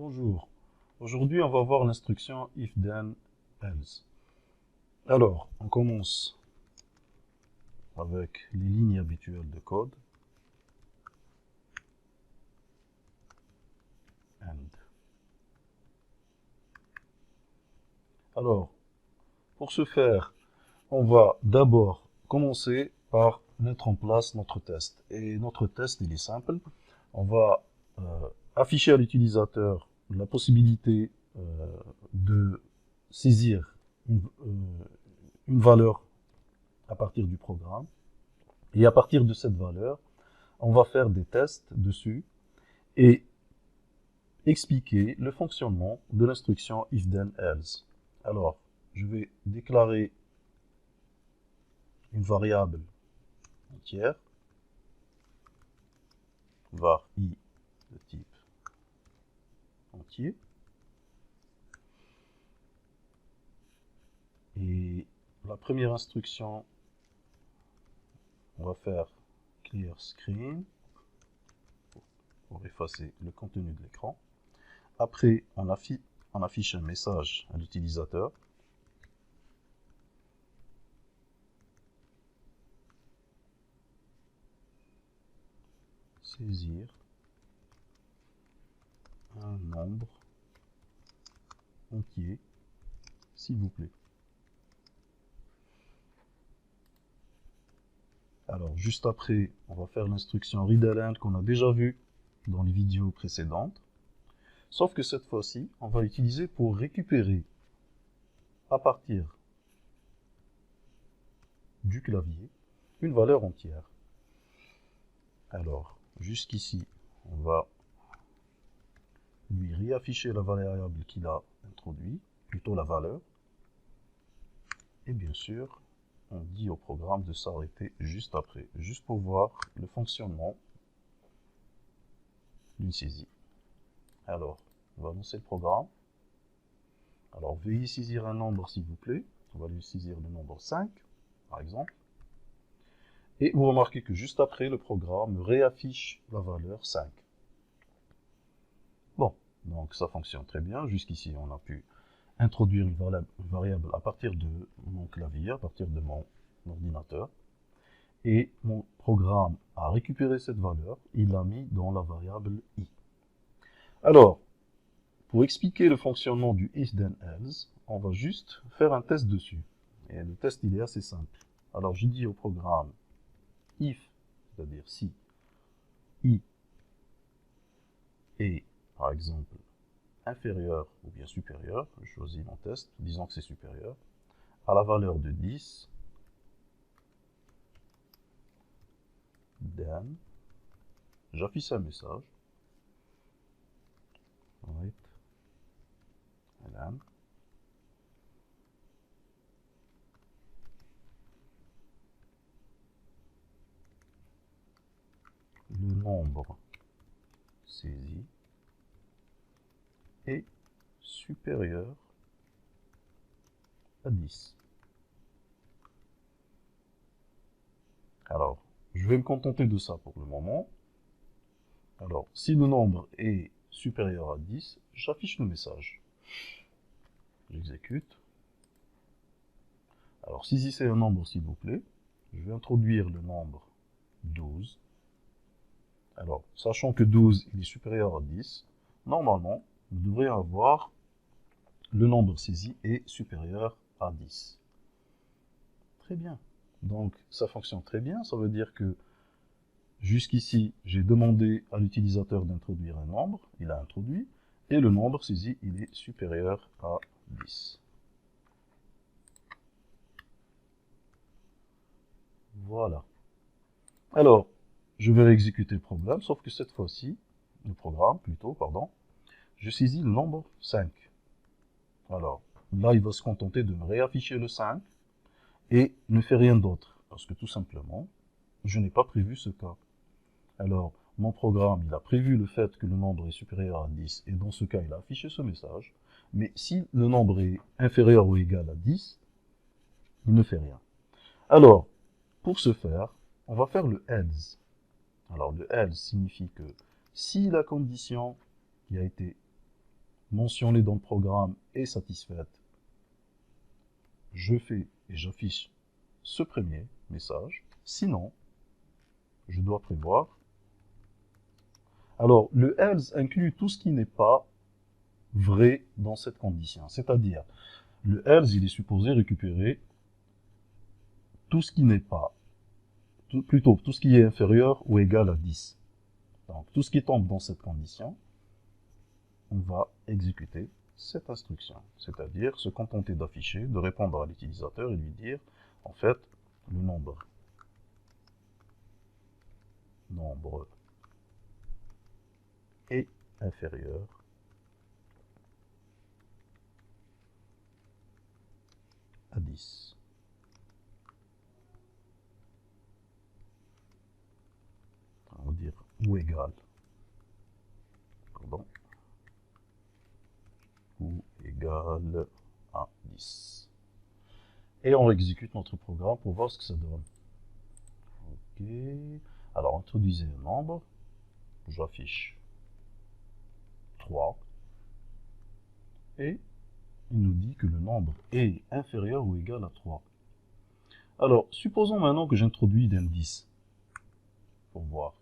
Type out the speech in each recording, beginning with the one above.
Bonjour, aujourd'hui on va voir l'instruction if then else. Alors, on commence avec les lignes habituelles de code. And. Alors, pour ce faire, on va d'abord commencer par mettre en place notre test. Et notre test, il est simple. On va afficher à l'utilisateur la possibilité de saisir une valeur à partir du programme. Et à partir de cette valeur, on va faire des tests dessus et expliquer le fonctionnement de l'instruction if then else. Alors, je vais déclarer une variable entière, var I de type entier, et la première instruction, on va faire clear screen pour effacer le contenu de l'écran. Après, on affiche un message à l'utilisateur. Saisir un nombre entier, s'il vous plaît. Alors, juste après, on va faire l'instruction readLint qu'on a déjà vue dans les vidéos précédentes. Sauf que cette fois-ci, on va l'utiliser pour récupérer à partir du clavier une valeur entière. Alors, jusqu'ici, on va lui réafficher la variable qu'il a introduite, plutôt la valeur. Et bien sûr, on dit au programme de s'arrêter juste après, juste pour voir le fonctionnement d'une saisie. Alors, on va lancer le programme. Alors, veuillez saisir un nombre, s'il vous plaît. On va lui saisir le nombre 5, par exemple. Et vous remarquez que juste après, le programme réaffiche la valeur 5. Bon, donc ça fonctionne très bien. Jusqu'ici, on a pu introduire une variable à partir de mon clavier, à partir de mon ordinateur. Et mon programme a récupéré cette valeur, il l'a mis dans la variable i. Alors, pour expliquer le fonctionnement du if then else, on va juste faire un test dessus. Et le test, il est assez simple. Alors, je dis au programme if, c'est-à-dire si i est, par exemple, inférieur ou bien supérieur, je choisis mon test, disons que c'est supérieur, à la valeur de 10, then, j'affiche un message, write, then, le nombre saisi est supérieur à 10. Alors, je vais me contenter de ça pour le moment. Alors, si le nombre est supérieur à 10, j'affiche le message. J'exécute. Alors, si c'est un nombre, s'il vous plaît, je vais introduire le nombre 12. Alors, sachant que 12 il est supérieur à 10, normalement, nous devrions avoir le nombre saisi est supérieur à 10. Très bien. Donc, ça fonctionne très bien. Ça veut dire que jusqu'ici, j'ai demandé à l'utilisateur d'introduire un nombre. Il a introduit. Et le nombre saisi, il est supérieur à 10. Voilà. Alors, je vais exécuter le programme, sauf que cette fois-ci, je saisis le nombre 5. Alors, là, il va se contenter de me réafficher le 5 et ne fait rien d'autre, parce que tout simplement, je n'ai pas prévu ce cas. Alors, mon programme, il a prévu le fait que le nombre est supérieur à 10, et dans ce cas, il a affiché ce message. Mais si le nombre est inférieur ou égal à 10, il ne fait rien. Alors, pour ce faire, on va faire le else. Alors, le else signifie que si la condition qui a été mentionnée dans le programme est satisfaite, je fais et j'affiche ce premier message. Sinon, je dois prévoir. Alors, le else inclut tout ce qui n'est pas vrai dans cette condition. C'est-à-dire, le else, il est supposé récupérer tout ce qui n'est pas, plutôt tout ce qui est inférieur ou égal à 10. Donc, tout ce qui tombe dans cette condition, on va exécuter cette instruction. C'est-à-dire se contenter d'afficher, de répondre à l'utilisateur et lui dire, en fait, le nombre est inférieur à 10. On va dire ou égal, pardon, ou égal à 10. Et on exécute notre programme pour voir ce que ça donne. Ok. Alors, introduisez un nombre. J'affiche 3. Et il nous dit que le nombre est inférieur ou égal à 3. Alors, supposons maintenant que j'introduis d'indice pour voir.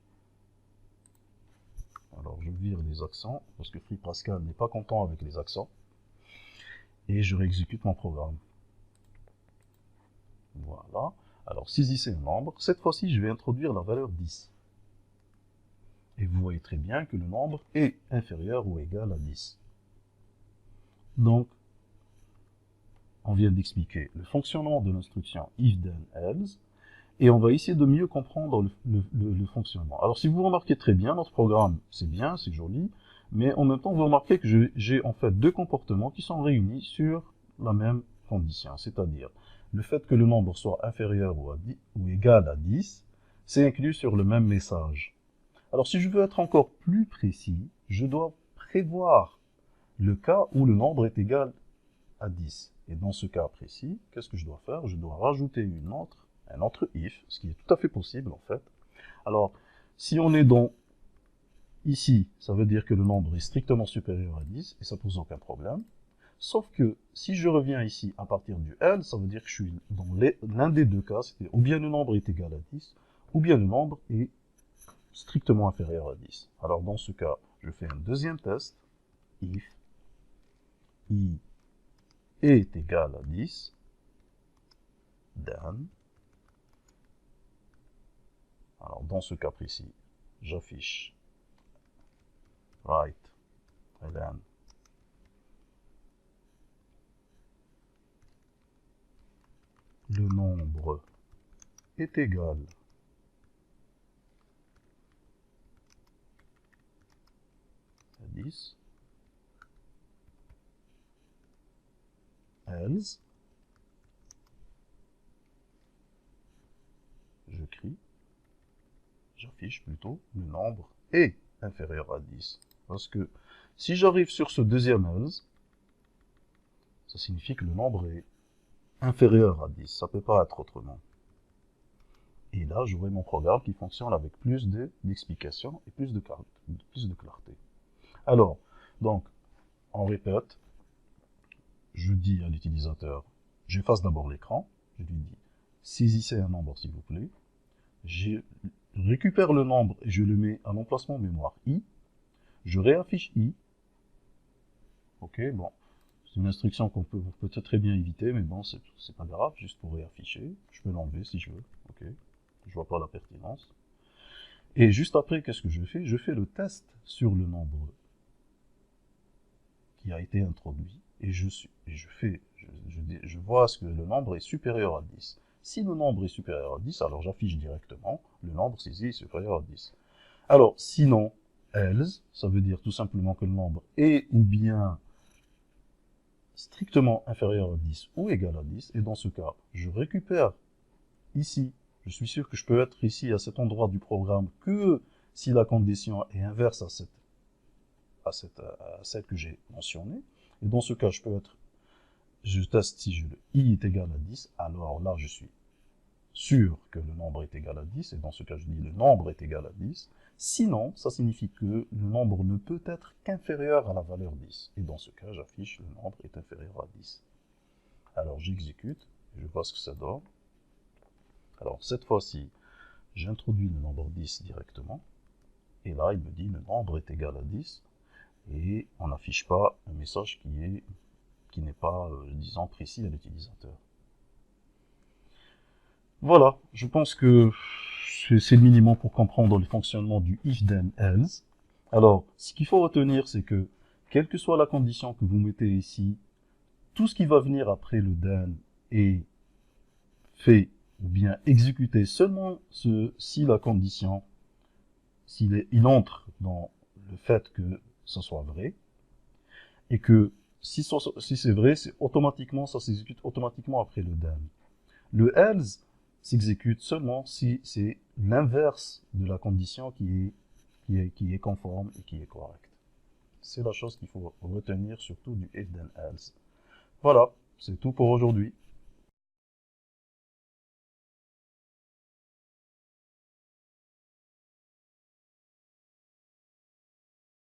Alors, je vire les accents, parce que Free Pascal n'est pas content avec les accents. Et je réexécute mon programme. Voilà. Alors, saisissez un nombre. Cette fois-ci, je vais introduire la valeur 10. Et vous voyez très bien que le nombre est inférieur ou égal à 10. Donc, on vient d'expliquer le fonctionnement de l'instruction if then else. Et on va essayer de mieux comprendre le fonctionnement. Alors, si vous remarquez très bien, notre programme, c'est bien, c'est joli, mais en même temps, vous remarquez que j'ai en fait deux comportements qui sont réunis sur la même condition. C'est-à-dire, le fait que le nombre soit inférieur ou égal à 10, c'est inclus sur le même message. Alors, si je veux être encore plus précis, je dois prévoir le cas où le nombre est égal à 10. Et dans ce cas précis, qu'est-ce que je dois faire? Je dois rajouter un autre if, ce qui est tout à fait possible en fait. Alors, si on est dans ici, ça veut dire que le nombre est strictement supérieur à 10, et ça pose aucun problème. Sauf que si je reviens ici à partir du L, ça veut dire que je suis dans l'un des deux cas, c'est-à-dire ou bien le nombre est égal à 10, ou bien le nombre est strictement inférieur à 10. Alors dans ce cas, je fais un deuxième test, if i est égal à 10, then, alors dans ce cas précis, j'affiche write et then le nombre est égal à 10, else, j'affiche plutôt le nombre est inférieur à 10. Parce que si j'arrive sur ce deuxième else, ça signifie que le nombre est inférieur à 10. Ça ne peut pas être autrement. Et là, j'aurai mon programme qui fonctionne avec plus d'explications et plus de clarté. Alors, donc, on répète. Je dis à l'utilisateur, j'efface d'abord l'écran. Je lui dis, saisissez un nombre s'il vous plaît. Je récupère le nombre et je le mets à l'emplacement mémoire i. Je réaffiche i. Ok, bon. C'est une instruction qu'on peut peut-être très bien éviter, mais bon, c'est pas grave, juste pour réafficher. Je peux l'enlever si je veux. Ok. Je vois pas la pertinence. Et juste après, qu'est-ce que je fais? Je fais le test sur le nombre qui a été introduit et je vois ce que le nombre est supérieur à 10. Si le nombre est supérieur à 10, alors j'affiche directement le nombre saisi est supérieur à 10. Alors, sinon, else, ça veut dire tout simplement que le nombre est ou bien strictement inférieur à 10 ou égal à 10, et dans ce cas, je récupère ici, je suis sûr que je peux être ici à cet endroit du programme que si la condition est inverse à celle que j'ai mentionnée, et dans ce cas, je teste si le i est égal à 10, alors là, je suis sûr que le nombre est égal à 10, et dans ce cas, je dis le nombre est égal à 10. Sinon, ça signifie que le nombre ne peut être qu'inférieur à la valeur 10. Et dans ce cas, j'affiche le nombre est inférieur à 10. Alors, j'exécute, et je vois ce que ça donne. Alors, cette fois-ci, j'introduis le nombre 10 directement. Et là, il me dit le nombre est égal à 10. Et on n'affiche pas un message qui n'est pas, disons, précis à l'utilisateur. Voilà, je pense que c'est le minimum pour comprendre le fonctionnement du if then else. Alors, ce qu'il faut retenir, c'est que, quelle que soit la condition que vous mettez ici, tout ce qui va venir après le then est fait ou bien exécuté seulement si la condition, il entre dans le fait que ce soit vrai, et que si c'est vrai, ça s'exécute automatiquement après le then. Le else s'exécute seulement si c'est l'inverse de la condition qui est conforme et qui est correcte. C'est la chose qu'il faut retenir surtout du if then else. Voilà, c'est tout pour aujourd'hui.